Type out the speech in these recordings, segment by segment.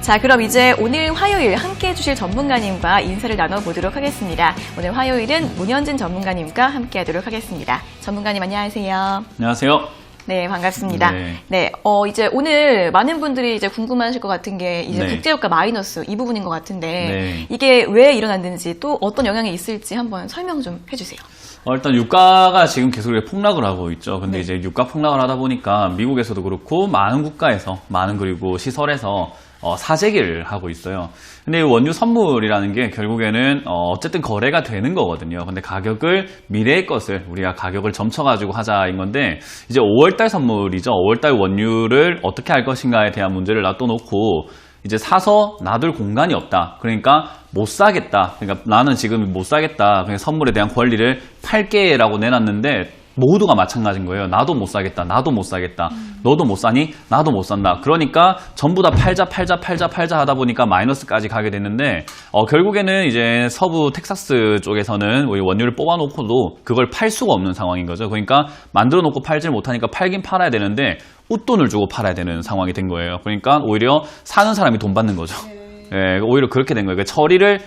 자, 그럼 이제 오늘 화요일 함께 해주실 전문가님과 인사를 나눠보도록 하겠습니다. 오늘 화요일은 문현진 전문가님과 함께 하도록 하겠습니다. 전문가님 안녕하세요. 안녕하세요. 네, 반갑습니다. 네. 네, 이제 오늘 많은 분들이 이제 궁금하실 것 같은 게 이제 네. 국제유가 마이너스 이 부분인 것 같은데 네. 이게 왜 일어났는지 또 어떤 영향이 있을지 한번 설명 좀 해주세요. 일단 유가가 지금 계속 이렇게 폭락을 하고 있죠. 근데 네. 이제 유가 폭락을 하다 보니까 미국에서도 그렇고 많은 국가에서 많은 그리고 시설에서 사재기를 하고 있어요. 근데 이 원유 선물이라는 게 결국에는 어쨌든 거래가 되는 거거든요. 근데 가격을 미래의 것을 우리가 가격을 점쳐가지고 하자인 건데 이제 5월달 선물이죠. 5월달 원유를 어떻게 할 것인가에 대한 문제를 놔둬놓고 이제 사서 놔둘 공간이 없다. 그러니까 못 사겠다. 그러니까 나는 지금 못 사겠다. 그냥 선물에 대한 권리를 팔게라고 내놨는데 모두가 마찬가지인 거예요. 나도 못 사겠다. 나도 못 사겠다. 너도 못 사니? 나도 못 산다. 그러니까 전부 다 팔자 하다 보니까 마이너스까지 가게 됐는데 결국에는 이제 서부 텍사스 쪽에서는 원유를 뽑아놓고도 그걸 팔 수가 없는 상황인 거죠. 그러니까 만들어 놓고 팔질 못하니까 팔긴 팔아야 되는데 웃돈을 주고 팔아야 되는 상황이 된 거예요. 그러니까 오히려 사는 사람이 돈 받는 거죠. 예, 오히려 그렇게 된 거예요. 그러니까 처리를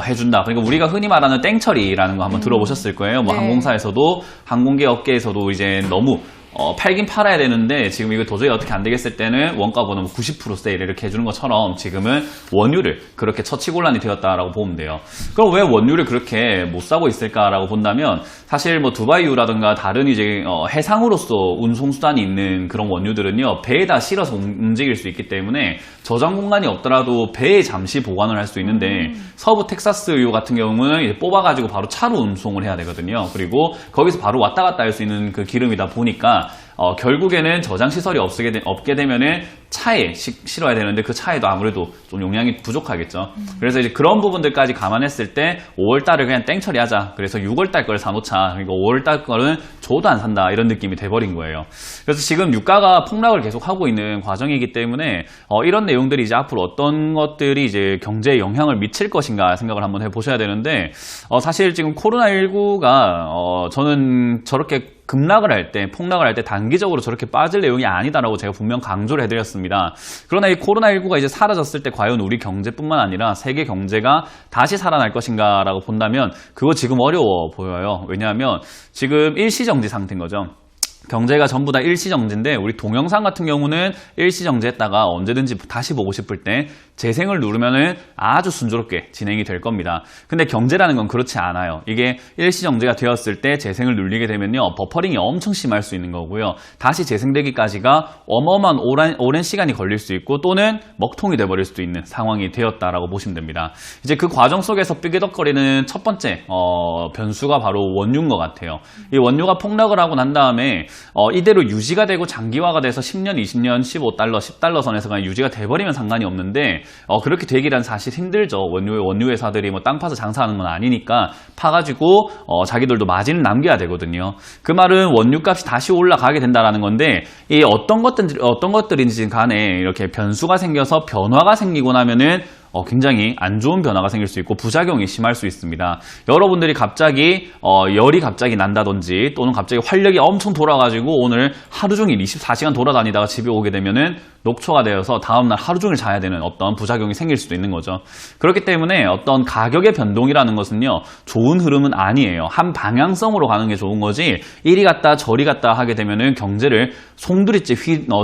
해준다. 그러니까 우리가 흔히 말하는 땡처리라는 거 한번 들어보셨을 거예요. 뭐 네. 항공사에서도 항공기 업계에서도 이제 너무 팔긴 팔아야 되는데 지금 이거 도저히 어떻게 안 되겠을 때는 원가보다 90% 세일 이렇게 해주는 것처럼 지금은 원유를 그렇게 처치곤란이 되었다라고 보면 돼요. 그럼 왜 원유를 그렇게 못 사고 있을까라고 본다면 사실 뭐 두바이유라든가 다른 이제 해상으로서 운송수단이 있는 그런 원유들은요 배에다 실어서 움직일 수 있기 때문에 저장 공간이 없더라도 배에 잠시 보관을 할 수 있는데 서부 텍사스유 같은 경우는 이제 뽑아가지고 바로 차로 운송을 해야 되거든요. 그리고 거기서 바로 왔다 갔다 할 수 있는 그 기름이다 보니까 결국에는 저장 시설이 없게 되면은 차에 실어야 되는데 그 차에도 아무래도 좀 용량이 부족하겠죠. 그래서 이제 그런 부분들까지 감안했을 때 5월달을 그냥 땡처리 하자. 그래서 6월달 걸 사놓자. 그러니까 5월달 거는 줘도 안 산다. 이런 느낌이 돼버린 거예요. 그래서 지금 유가가 폭락을 계속 하고 있는 과정이기 때문에 이런 내용들이 이제 앞으로 어떤 것들이 이제 경제에 영향을 미칠 것인가 생각을 한번 해보셔야 되는데 사실 지금 코로나19가 저는 저렇게 급락을 할 때, 폭락을 할 때 단기적으로 저렇게 빠질 내용이 아니다라고 제가 분명 강조를 해드렸습니다. 그러나 이 코로나19가 이제 사라졌을 때 과연 우리 경제뿐만 아니라 세계 경제가 다시 살아날 것인가라고 본다면 그거 지금 어려워 보여요. 왜냐하면 지금 일시정지 상태인 거죠. 경제가 전부 다 일시정지인데 우리 동영상 같은 경우는 일시정지했다가 언제든지 다시 보고 싶을 때 재생을 누르면은 아주 순조롭게 진행이 될 겁니다. 근데 경제라는 건 그렇지 않아요. 이게 일시정지가 되었을 때 재생을 눌리게 되면요 버퍼링이 엄청 심할 수 있는 거고요. 다시 재생되기까지가 어마어마한 오랜 시간이 걸릴 수 있고 또는 먹통이 돼버릴 수도 있는 상황이 되었다라고 보시면 됩니다. 이제 그 과정 속에서 삐그덕거리는 첫 번째 변수가 바로 원유인 것 같아요. 이 원유가 폭락을 하고 난 다음에 이대로 유지가 되고 장기화가 돼서 10년, 20년, 15달러, 10달러 선에서 그냥 유지가 돼버리면 상관이 없는데 그렇게 되기란 사실 힘들죠. 원유 회사들이 뭐 땅 파서 장사하는 건 아니니까 파가지고 자기들도 마진을 남겨야 되거든요. 그 말은 원유값이 다시 올라가게 된다라는 건데 이 어떤 것들인지 간에 이렇게 변수가 생겨서 변화가 생기고 나면은 굉장히 안 좋은 변화가 생길 수 있고 부작용이 심할 수 있습니다. 여러분들이 갑자기 열이 갑자기 난다든지 또는 갑자기 활력이 엄청 돌아가지고 오늘 하루 종일 24시간 돌아다니다가 집에 오게 되면은 녹초가 되어서 다음날 하루 종일 자야 되는 어떤 부작용이 생길 수도 있는 거죠. 그렇기 때문에 어떤 가격의 변동이라는 것은요 좋은 흐름은 아니에요. 한 방향성으로 가는 게 좋은 거지 이리 갔다 저리 갔다 하게 되면은 경제를 송두리째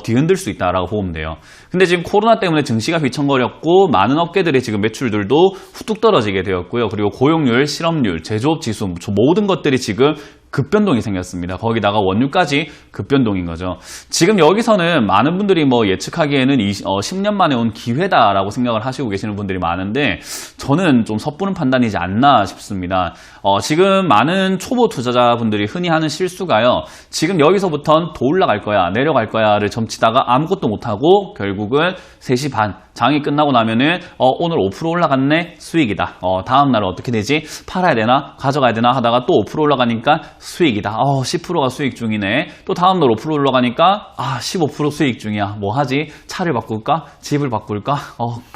뒤흔들 수 있다라고 보면 돼요. 근데 지금 코로나 때문에 증시가 휘청거렸고 많은 업계들의 지금 매출들도 후뚝 떨어지게 되었고요. 그리고 고용률, 실업률, 제조업 지수 모든 것들이 지금 급변동이 생겼습니다. 거기다가 원유까지 급변동인 거죠. 지금 여기서는 많은 분들이 뭐 예측하기에는 10년 만에 온 기회다라고 생각을 하시고 계시는 분들이 많은데 저는 좀 섣부른 판단이지 않나 싶습니다. 지금 많은 초보 투자자분들이 흔히 하는 실수가요. 지금 여기서부터는 더 올라갈 거야, 내려갈 거야를 점치다가 아무것도 못하고 결국은 3시 반 장이 끝나고 나면은 오늘 5% 올라갔네 수익이다. 다음날은 어떻게 되지? 팔아야 되나? 가져가야 되나? 하다가 또 5% 올라가니까 수익이다. 10%가 수익 중이네. 또 다음날 5% 올라가니까 15% 수익 중이야. 뭐 하지? 차를 바꿀까? 집을 바꿀까?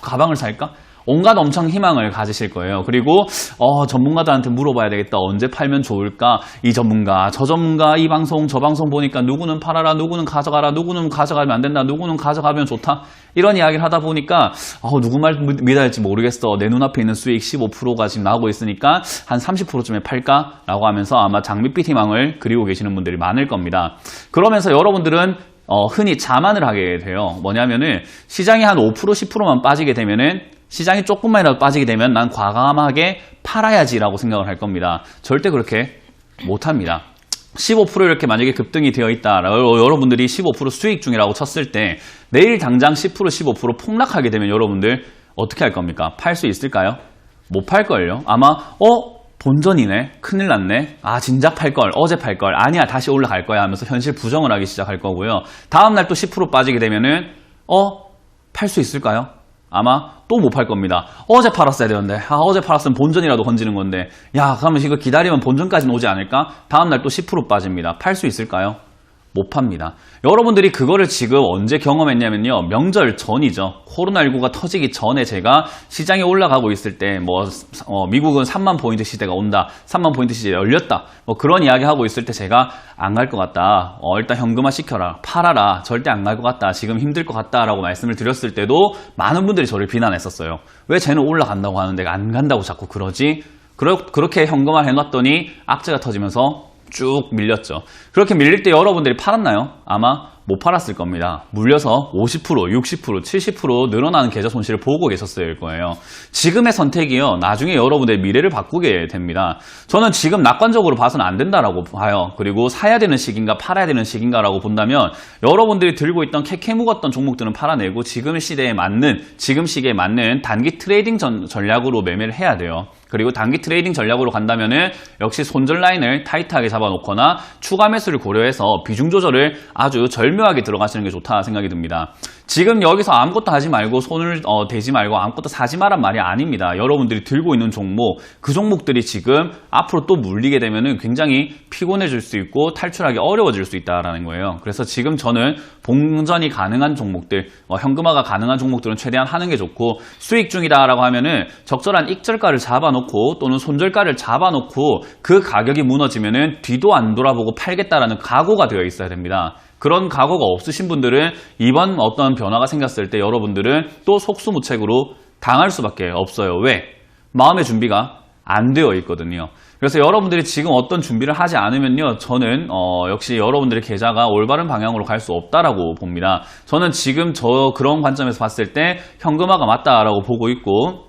가방을 살까? 온갖 엄청 희망을 가지실 거예요. 그리고 전문가들한테 물어봐야 되겠다. 언제 팔면 좋을까? 이 전문가, 저 전문가, 이 방송, 저 방송 보니까 누구는 팔아라, 누구는 가져가라, 누구는 가져가면 안 된다, 누구는 가져가면 좋다. 이런 이야기를 하다 보니까 누구 말 믿어야 할지 모르겠어. 내 눈앞에 있는 수익 15%가 지금 나오고 있으니까 한 30%쯤에 팔까? 라고 하면서 아마 장밋빛 희망을 그리고 계시는 분들이 많을 겁니다. 그러면서 여러분들은 흔히 자만을 하게 돼요. 뭐냐면은 시장이 한 5%, 10%만 빠지게 되면은 시장이 조금만이라도 빠지게 되면 난 과감하게 팔아야지라고 생각을 할 겁니다. 절대 그렇게 못합니다. 15% 이렇게 만약에 급등이 되어 있다. 여러분들이 15% 수익 중이라고 쳤을 때 내일 당장 10%, 15% 폭락하게 되면 여러분들 어떻게 할 겁니까? 팔 수 있을까요? 못 팔걸요? 아마 본전이네. 큰일 났네. 진작 팔걸. 어제 팔걸. 아니야. 다시 올라갈 거야 하면서 현실 부정을 하기 시작할 거고요. 다음날 또 10% 빠지게 되면은 팔 수 있을까요? 아마 또 못 팔 겁니다. 어제 팔았어야 되는데 어제 팔았으면 본전이라도 건지는 건데 그러면 이거 기다리면 본전까지는 오지 않을까? 다음날 또 10% 빠집니다. 팔 수 있을까요? 못 팝니다. 여러분들이 그거를 지금 언제 경험했냐면요. 명절 전이죠. 코로나19가 터지기 전에 제가 시장이 올라가고 있을 때 미국은 3만 포인트 시대가 온다. 3만 포인트 시대 열렸다. 그런 이야기 하고 있을 때 제가 안 갈 것 같다. 일단 현금화 시켜라. 팔아라. 절대 안 갈 것 같다. 지금 힘들 것 같다. 라고 말씀을 드렸을 때도 많은 분들이 저를 비난했었어요. 왜 쟤는 올라간다고 하는데 안 간다고 자꾸 그러지? 그렇게 현금화 해놨더니 악재가 터지면서 쭉 밀렸죠. 그렇게 밀릴 때 여러분들이 팔았나요? 아마 못 팔았을 겁니다. 물려서 50%, 60%, 70% 늘어나는 계좌 손실을 보고 계셨을 거예요. 지금의 선택이요. 나중에 여러분들의 미래를 바꾸게 됩니다. 저는 지금 낙관적으로 봐서는 안 된다라고 봐요. 그리고 사야 되는 시기인가 팔아야 되는 시기인가라고 본다면 여러분들이 들고 있던 캐캐 묵었던 종목들은 팔아내고 지금 시기에 맞는 단기 트레이딩 전략으로 매매를 해야 돼요. 그리고 단기 트레이딩 전략으로 간다면은 역시 손절 라인을 타이트하게 잡아놓거나 추가 매수를 고려해서 비중 조절을 아주 절묘하게 들어가시는 게 좋다 생각이 듭니다. 지금 여기서 아무것도 하지 말고 손을 대지 말고 아무것도 사지 마란 말이 아닙니다. 여러분들이 들고 있는 종목, 그 종목들이 지금 앞으로 또 물리게 되면은 굉장히 피곤해질 수 있고 탈출하기 어려워질 수 있다라는 거예요. 그래서 지금 저는 봉전이 가능한 종목들, 현금화가 가능한 종목들은 최대한 하는 게 좋고 수익 중이다라고 하면은 적절한 익절가를 잡아놓고 또는 손절가를 잡아놓고 그 가격이 무너지면은 뒤도 안 돌아보고 팔겠다라는 각오가 되어 있어야 됩니다. 그런 각오가 없으신 분들은 이번 어떤 변화가 생겼을 때 여러분들은 또 속수무책으로 당할 수밖에 없어요. 왜? 마음의 준비가 안 되어 있거든요. 그래서 여러분들이 지금 어떤 준비를 하지 않으면요, 저는 역시 여러분들의 계좌가 올바른 방향으로 갈 수 없다라고 봅니다. 저는 지금 그런 관점에서 봤을 때 현금화가 맞다라고 보고 있고,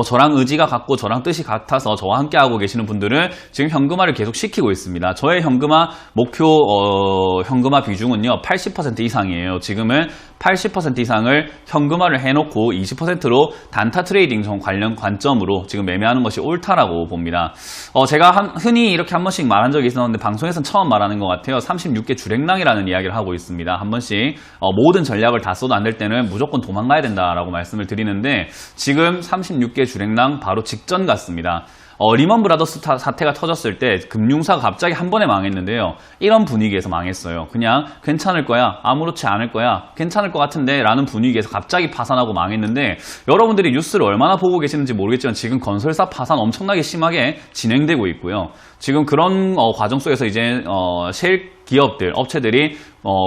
저랑 의지가 같고 저랑 뜻이 같아서 저와 함께하고 계시는 분들은 지금 현금화를 계속 시키고 있습니다. 저의 현금화 목표 현금화 비중은요 80% 이상이에요. 지금은 80% 이상을 현금화를 해놓고 20%로 단타 트레이딩 관련 관점으로 지금 매매하는 것이 옳다라고 봅니다. 제가 흔히 이렇게 한 번씩 말한 적이 있었는데 방송에서는 처음 말하는 것 같아요. 36개 주랭랑이라는 이야기를 하고 있습니다. 한 번씩 모든 전략을 다 써도 안 될 때는 무조건 도망가야 된다라고 말씀을 드리는데 지금 36개 주랭랑 바로 직전 같습니다. 리먼 브라더스 사태가 터졌을 때 금융사가 갑자기 한 번에 망했는데요. 이런 분위기에서 망했어요. 그냥 괜찮을 거야, 아무렇지 않을 거야, 괜찮을 것 같은데 라는 분위기에서 갑자기 파산하고 망했는데 여러분들이 뉴스를 얼마나 보고 계시는지 모르겠지만 지금 건설사 파산 엄청나게 심하게 진행되고 있고요. 지금 그런 과정 속에서 이제 셰일 기업들, 업체들이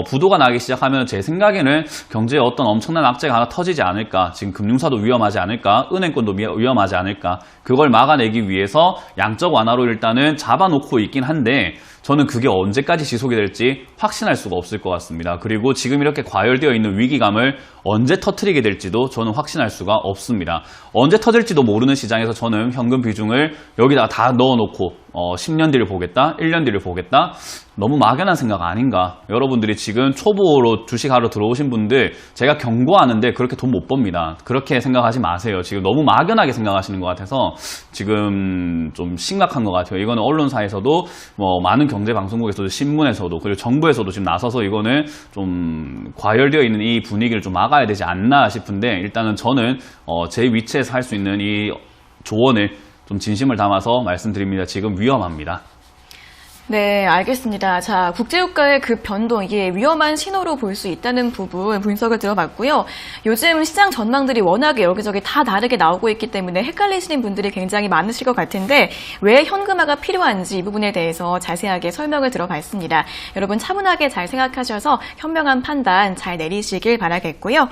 부도가 나기 시작하면 제 생각에는 경제에 어떤 엄청난 악재가 하나 터지지 않을까, 지금 금융사도 위험하지 않을까, 은행권도 위험하지 않을까, 그걸 막아내기 위해서 양적 완화로 일단은 잡아놓고 있긴 한데 저는 그게 언제까지 지속이 될지 확신할 수가 없을 것 같습니다. 그리고 지금 이렇게 과열되어 있는 위기감을 언제 터뜨리게 될지도 저는 확신할 수가 없습니다. 언제 터질지도 모르는 시장에서 저는 현금 비중을 여기다가 다 넣어놓고 10년 뒤를 보겠다, 1년 뒤를 보겠다, 너무 막연한 생각 아닌가. 여러분들이 지금 초보로 주식하러 들어오신 분들 제가 경고하는데 그렇게 돈 못 법니다. 그렇게 생각하지 마세요. 지금 너무 막연하게 생각하시는 것 같아서 지금 좀 심각한 것 같아요. 이거는 언론사에서도 많은 경제방송국에서도 신문에서도 그리고 정부에서도 지금 나서서 이거는 좀 과열되어 있는 이 분위기를 좀 막아야 되지 않나 싶은데 일단은 저는 제 위치에서 할 수 있는 이 조언을 좀 진심을 담아서 말씀드립니다. 지금 위험합니다. 네, 알겠습니다. 자, 국제유가의 그 변동, 이게 위험한 신호로 볼 수 있다는 부분 분석을 들어봤고요. 요즘 시장 전망들이 워낙에 여기저기 다 다르게 나오고 있기 때문에 헷갈리시는 분들이 굉장히 많으실 것 같은데 왜 현금화가 필요한지 이 부분에 대해서 자세하게 설명을 들어봤습니다. 여러분 차분하게 잘 생각하셔서 현명한 판단 잘 내리시길 바라겠고요.